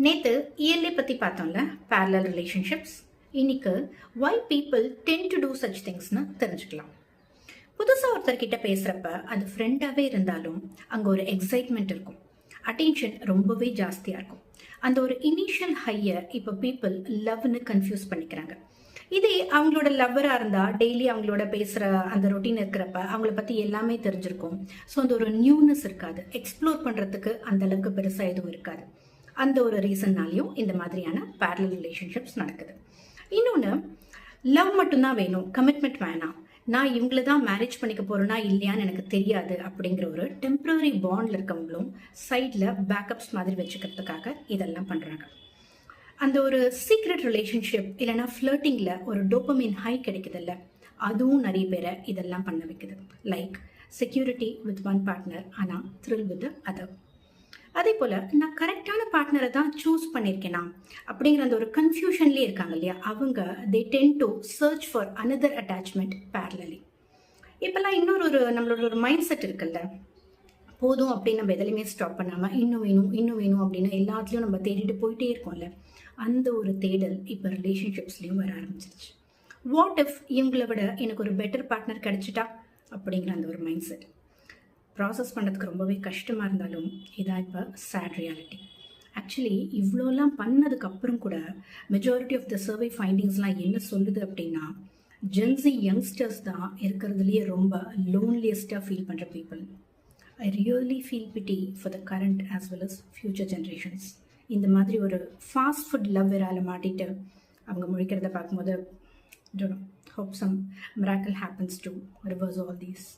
நேத்து இயல்லை பத்தி பார்த்தோம்ல, parallel relationships. இன்னைக்கு why people tend to do such thingsனு தெரிஞ்சுக்கலாம். புதுசா ஒருத்தர்கிட்ட பேசுறப்ப அது ஃப்ரெண்டாவே இருந்தாலும் அங்க ஒரு எக்ஸைட்மெண்ட் இருக்கும், அட்டென்ஷன் ரொம்பவே ஜாஸ்தியா இருக்கும். அந்த ஒரு இனிஷியல் ஹைய இப்போ பீப்புள் லவ்னு கன்ஃபியூஸ் பண்ணிக்கிறாங்க. இதே அவங்களோட லவ்வரா இருந்தா டெய்லி அவங்களோட பேசுற அந்த ரொட்டீன் இருக்கிறப்ப அவங்கள பத்தி எல்லாமே தெரிஞ்சிருக்கும். ஸோ அந்த ஒரு நியூனஸ் இருக்காது, எக்ஸ்ப்ளோர் பண்றதுக்கு அந்த அளவுக்கு பெருசா எதுவும் இருக்காது. அந்த ஒரு ரீசன்னாலையும் இந்த மாதிரியான பேரலல் ரிலேஷன்ஷிப்ஸ் நடக்குது. இன்னொன்று, லவ் மட்டும்தான் வேணும், கமிட்மெண்ட் வேணாம், நான் இவங்கள தான் மேரேஜ் பண்ணிக்க போறேன்னா இல்லையான்னு எனக்கு தெரியாது அப்படிங்கிற ஒரு டெம்பரரி பாண்ட்ல இருக்கவங்களும் சைட்ல பேக்கப்ஸ் மாதிரி வச்சுக்கிறதுக்காக இதெல்லாம் பண்றாங்க. அந்த ஒரு சீக்ரெட் ரிலேஷன்ஷிப் இல்லைன்னா ஃப்ளர்ட்டிங்ல ஒரு டோபமின் ஹை கிடைக்குதுல்ல, அதுவும் நிறைய பேரை இதெல்லாம் பண்ண வைக்குது. Like security with one partner ஆனால் த்ரில் வித் அதர். அதே போல நான் கரெக்டான பார்ட்னரை தான் சூஸ் பண்ணியிருக்கேனா அப்படிங்கிற அந்த ஒரு கன்ஃபியூஷன்லேயே இருக்காங்க இல்லையா, அவங்க they tend to search for another attachment parallelly. இப்போல்லாம் இன்னொரு நம்மளோட ஒரு மைண்ட் செட் இருக்குல்ல, போதும் அப்படின்னு நம்ம எதுலையுமே ஸ்டாப் பண்ணாமல் இன்னும் வேணும் இன்னும் வேணும் அப்படின்னு எல்லாத்துலேயும் நம்ம தேடிட்டு போயிட்டே இருக்கோம்ல, அந்த ஒரு தேடல் இப்போ ரிலேஷன்ஷிப்ஸ்லேயும் வர ஆரம்பிச்சிருச்சு. வாட் இஃப் இவங்களை விட எனக்கு ஒரு பெட்டர் பார்ட்னர் கிடைச்சிட்டா அப்படிங்கிற அந்த ஒரு மைண்ட் செட் ப்ராசஸ் பண்ணுறதுக்கு ரொம்பவே கஷ்டமாக இருந்தாலும் இதான் இப்போ சேட் ரியாலிட்டி. ஆக்சுவலி இவ்வளோலாம் பண்ணதுக்கப்புறம் கூட மெஜாரிட்டி ஆஃப் த சர்வே ஃபைண்டிங்ஸ்லாம் என்ன சொல்லுது அப்படின்னா, ஜென்சி யங்ஸ்டர்ஸ் தான் இருக்கிறதுலையே ரொம்ப லோன்லியஸ்ட்டாக ஃபீல் பண்ணுற people. I really feel pity for the current as well as future generations. இந்த மாதிரி ஒரு ஃபாஸ்ட் ஃபுட் லவ் வேறால மாட்டிட்டு அவங்க முழிக்கிறத பார்க்கும்போது, hope some miracle happens to reverse all these.